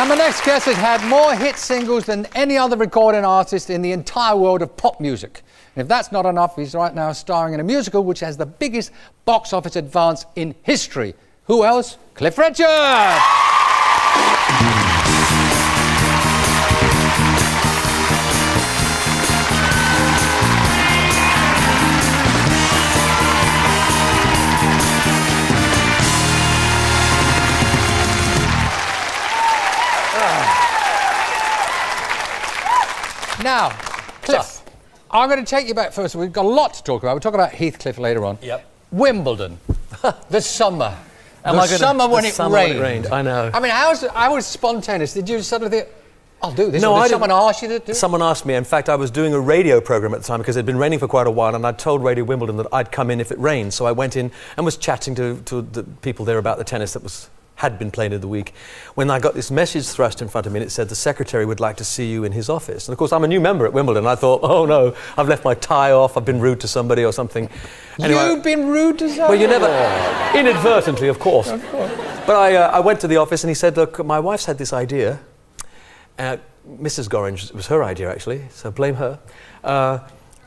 And my next guest has had more hit singles than any other recording artist in the entire world of pop music. And if that's not enough, he's right now starring in a musical which has the biggest box office advance in history. Who else? Cliff Richard! Now, Cliff, I'm going to take you back first. We've got a lot to talk about. We'll talk about Heathcliff later on. Yep. Wimbledon, the summer. The summer when it rained. I know. I mean, I was spontaneous. Did you suddenly think, I'll do this? No, did someone ask you to do it? Someone asked me. In fact, I was doing a radio programme at the time because it had been raining for quite a while, and I'd told Radio Wimbledon that I'd come in if it rained. So I went in and was chatting to the people there about the tennis that had been played in the week, when I got this message thrust in front of me, and it said the secretary would like to see you in his office. And of course I'm a new member at Wimbledon, and I thought, oh no, I've left my tie off, I've been rude to somebody or something. Anyway, you've been rude to somebody? Well, you never... Inadvertently, of course. Of course. But I went to the office and he said, look, my wife's had this idea. Mrs. Gorringe, it was her idea actually, so blame her.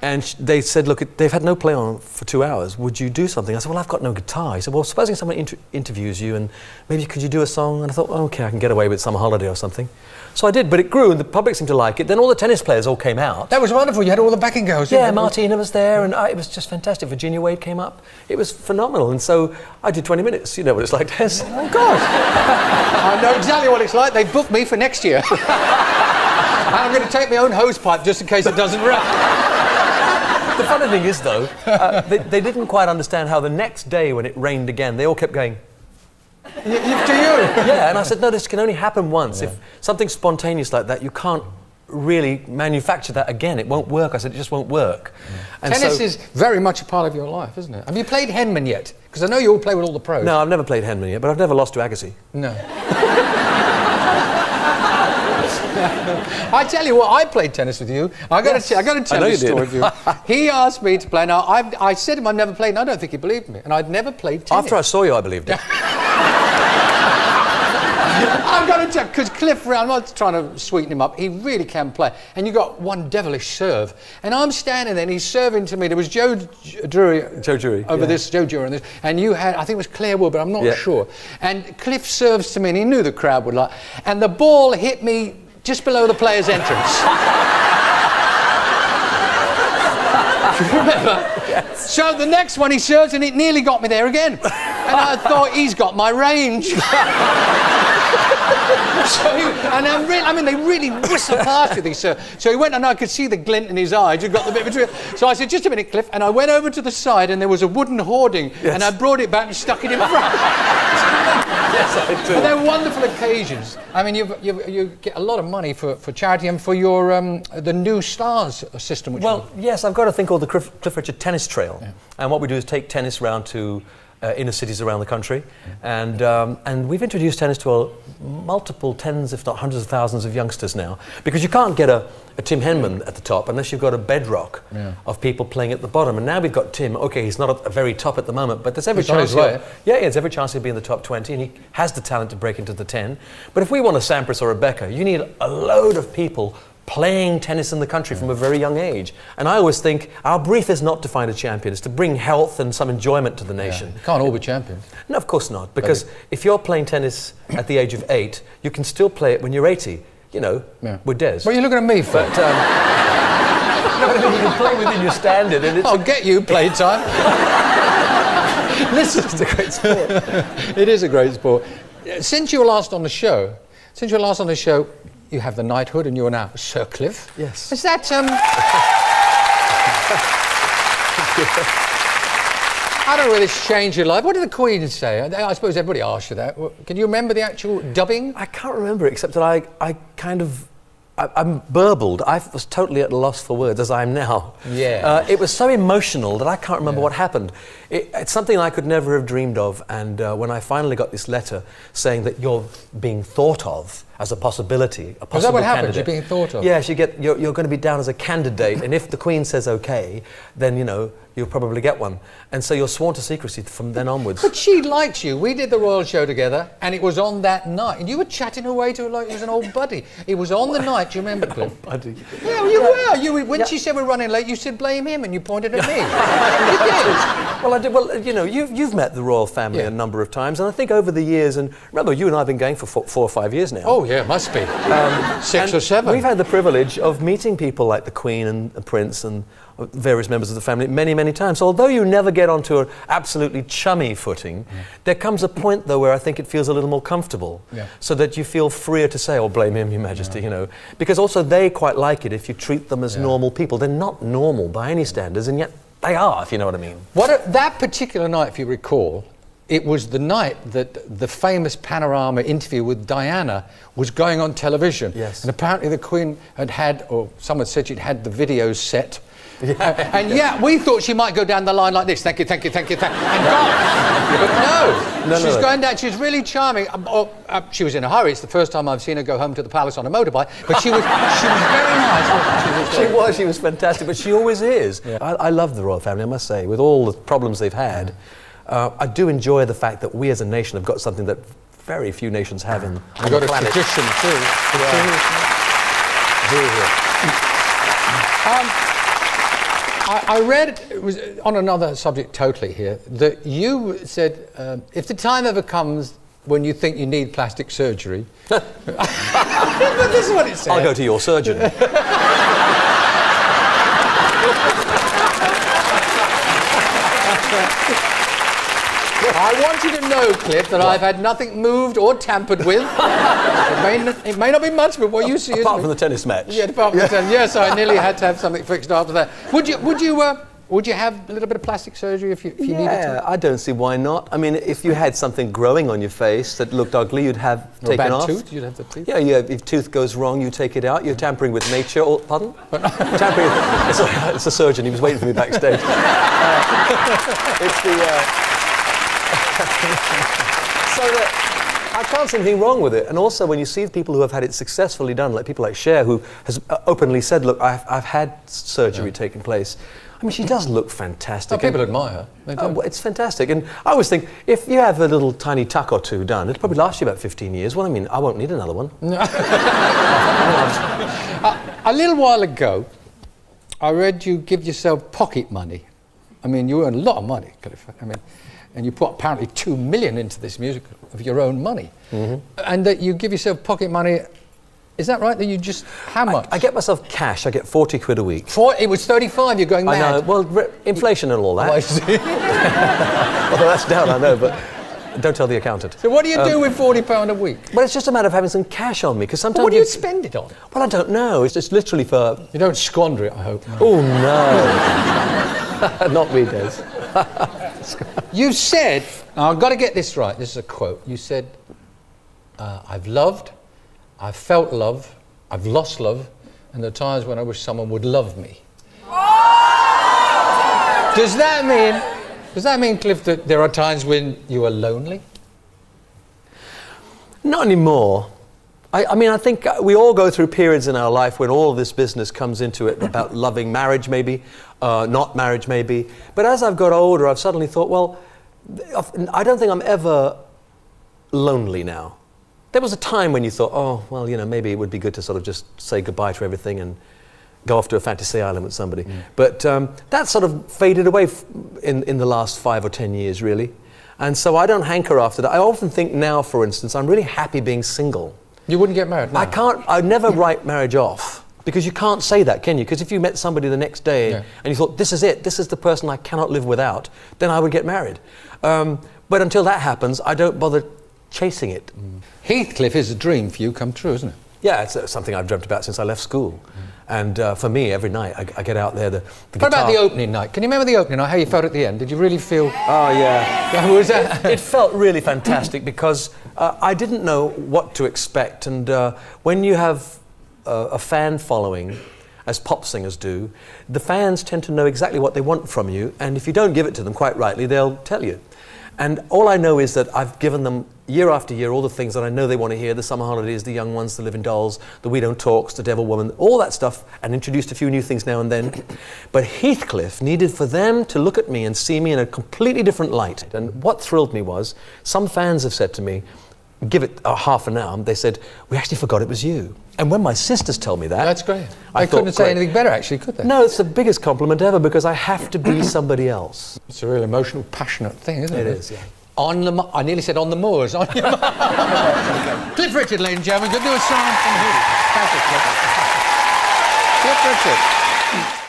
And they said, look, they've had no play on for 2 hours. Would you do something? I said, well, I've got no guitar. He said, well, supposing someone interviews you and maybe could you do a song? And I thought, oh, OK, I can get away with some holiday or something. So I did, but it grew and the public seemed to like it. Then all the tennis players all came out. That was wonderful. You had all the backing girls. Yeah, Martina was there and it was just fantastic. Virginia Wade came up. It was phenomenal. And so I did 20 minutes. You know what it's like, Tess. Oh, God. I know exactly what it's like. They booked me for next year. And I'm going to take my own hose pipe just in case it doesn't run. The funny thing is, though, they didn't quite understand how the next day when it rained again, they all kept going... To you? Yeah, and I said, no, this can only happen once. Yeah. If something spontaneous like that, you can't really manufacture that again. It won't work. I said, it just won't work. Yeah. And tennis is very much a part of your life, isn't it? Have you played Henman yet? Because I know you all play with all the pros. No, I've never played Henman yet, but I've never lost to Agassi. No. I tell you what, I played tennis with you. I got to tell you a story of you. He asked me to play. Now, I said to him I'd never played, and I don't think he believed me. And I'd never played tennis. After I saw you, I believed it. I've got to tell you, because Cliff, I'm not trying to sweeten him up, he really can play. And you got one devilish serve. And I'm standing there, and he's serving to me. There was Joe Drury over this, and you had, I think it was Claire Wood, but I'm not sure. And Cliff serves to me, and he knew the crowd would like. And the ball hit me just below the player's entrance. Remember? Yes. So the next one he serves and it nearly got me there again. And I thought, he's got my range. They really whistle past you, these serves. So he went and I could see the glint in his eyes. You got the bit between. So I said, just a minute, Cliff. And I went over to the side and there was a wooden hoarding. Yes. And I brought it back and stuck it in front. Yes, I do. But they're wonderful occasions. I mean, you get a lot of money for charity and for your the New Stars system. Yes, I've got a thing called the Cliff Richard Tennis Trail, and what we do is take tennis round to inner cities around the country, and we've introduced tennis to multiple tens, if not hundreds of thousands of youngsters now, because you can't get a Tim Henman at the top unless you've got a bedrock of people playing at the bottom. And now we've got Tim. Okay, he's not at the very top at the moment, but there's every chance. There's every chance he'll be in the top 20, and he has the talent to break into the 10. But if we want a Sampras or a Becker, you need a load of people playing tennis in the country from a very young age. And I always think our brief is not to find a champion, it's to bring health and some enjoyment to the nation. You can't all be champions. No, of course not, because if you're playing tennis at the age of 8, you can still play it when you're 80, you know, with Des. What are you looking at me for? But, no, you can play within your standard. And I'll get you playtime. Listen, it's a great sport. It is a great sport. Since you were last on the show, you have the Knighthood and you're now Sir Cliff. Yes. Is that, I don't know whether this changed your life. What did the Queen say? I suppose everybody asked you that. Can you remember the actual dubbing? I can't remember, except that I'm burbled. I was totally at a loss for words, as I am now. Yeah. It was so emotional that I can't remember what happened. It's something I could never have dreamed of, and when I finally got this letter saying that you're being thought of, as a possibility, a possible Is that what happens? candidate. You're being thought of? Yes, you're going to be down as a candidate, and if the Queen says okay, then, you know, you'll probably get one. And so you're sworn to secrecy from then onwards. But she liked you. We did the royal show together, and it was on that night. And you were chatting away to her like he was an old buddy. It was on the night, do you remember, Cliff? Buddy. Yeah, well, you were. When she said we're running late, you said blame him, and you pointed at me. You did. Well, I did. Well, you know, you've met the royal family a number of times, and I think over the years, and remember, you and I have been going for 4 or 5 years now. Oh, yeah, must be. 6 or 7. We've had the privilege of meeting people like the Queen and the Prince and various members of the family many, many times. So although you never get onto an absolutely chummy footing, there comes a point, though, where I think it feels a little more comfortable, so that you feel freer to say, oh, blame him, Your Majesty, you know. Because also they quite like it if you treat them as normal people. They're not normal by any standards, and yet they are, if you know what I mean. That particular night, if you recall, it was the night that the famous Panorama interview with Diana was going on television. Yes. And apparently the Queen had, or someone said she'd had the videos set. And we thought she might go down the line like this, thank you, thank you, thank you, thank you, and gone. But no, she's going down, she was really charming. She was in a hurry, it's the first time I've seen her go home to the palace on a motorbike, but she was very nice. She was fantastic, but she always is. Yeah. I love the royal family, I must say, with all the problems they've had. I do enjoy the fact that we as a nation have got something that very few nations have on the planet. We've got a tradition too. I read, it was on another subject totally here, that you said if the time ever comes when you think you need plastic surgery, but this is what it said. I'll go to your surgeon. I want you to know, Cliff, that I've had nothing moved or tampered with. It may not be much, but what you see apart from the tennis match. Yeah, apart from the tennis. Yes, I nearly had to have something fixed after that. Would you have a little bit of plastic surgery if you needed to? Yeah, I don't see why not. I mean, if you had something growing on your face that looked ugly, you'd have taken off. Tooth? You'd have the teeth? Yeah, if tooth goes wrong, you take it out. You're tampering with nature. Or, pardon? Tampering. It's a surgeon. He was waiting for me backstage. It's the. So that I can't see anything wrong with it. And also, when you see people who have had it successfully done, like people like Cher, who has openly said, look, I've had surgery taking place. I mean, she does look fantastic. Oh, people admire her. They do. It's fantastic. And I always think, if you have a little tiny tuck or two done, it'll probably last you about 15 years. Well, I mean, I won't need another one. A little while ago, I read you give yourself pocket money. I mean, you earn a lot of money, Cliff. I mean, and you put apparently 2 million into this musical of your own money. And that you give yourself pocket money. Is that right? That you just, how much? I get myself cash. I get 40 quid a week. It was 35, you're going mad. I know, well, inflation and all that. Oh, I see. Although that's down, I know, but don't tell the accountant. So what do you do with £40 a week? Well, it's just a matter of having some cash on me, because sometimes what do you spend it on? Well, I don't know. It's just literally for... You don't squander it, I hope. No. Oh, no. Not me, Des. You said, now I've got to get this right, this is a quote, you said, I've loved, I've felt love, I've lost love, and there are times when I wish someone would love me. Does that mean, Cliff, that there are times when you are lonely? Not anymore. I mean, I think we all go through periods in our life when all of this business comes into it about loving marriage, maybe, not marriage, maybe. But as I've got older, I've suddenly thought, well, I don't think I'm ever lonely now. There was a time when you thought, oh, well, you know, maybe it would be good to sort of just say goodbye to everything and go off to a fantasy island with somebody. But that sort of faded away in the last 5 or 10 years, really. And so I don't hanker after that. I often think now, for instance, I'm really happy being single. You wouldn't get married now? I'd never write marriage off, because you can't say that, can you? Because if you met somebody the next day and you thought, this is it, this is the person I cannot live without, then I would get married. But until that happens, I don't bother chasing it. Heathcliff is a dream for you come true, isn't it? Yeah, it's something I've dreamt about since I left school. And for me, every night, I get out there, the guitar. What about the opening night? Can you remember the opening night, how you felt at the end? Did you really feel... Oh, yeah. Was that? It felt really fantastic, because I didn't know what to expect. And when you have a fan following, as pop singers do, the fans tend to know exactly what they want from you. And if you don't give it to them quite rightly, they'll tell you. And all I know is that I've given them year after year all the things that I know they want to hear, the summer holidays, the young ones, the live in dolls, the we don't talks, the devil woman, all that stuff, and introduced a few new things now and then. But Heathcliff needed for them to look at me and see me in a completely different light. And what thrilled me was, some fans have said to me, give it half an hour, they said, we actually forgot it was you. And when my sisters tell me that... That's great. They couldn't say anything better, actually, could they? No, it's the biggest compliment ever, because I have to be somebody else. It's a real emotional, passionate thing, isn't it? It is, yeah. I nearly said on the moors. On your Cliff Richard, ladies and gentlemen, could do a song from who? Thank you, Cliff. Cliff Richard.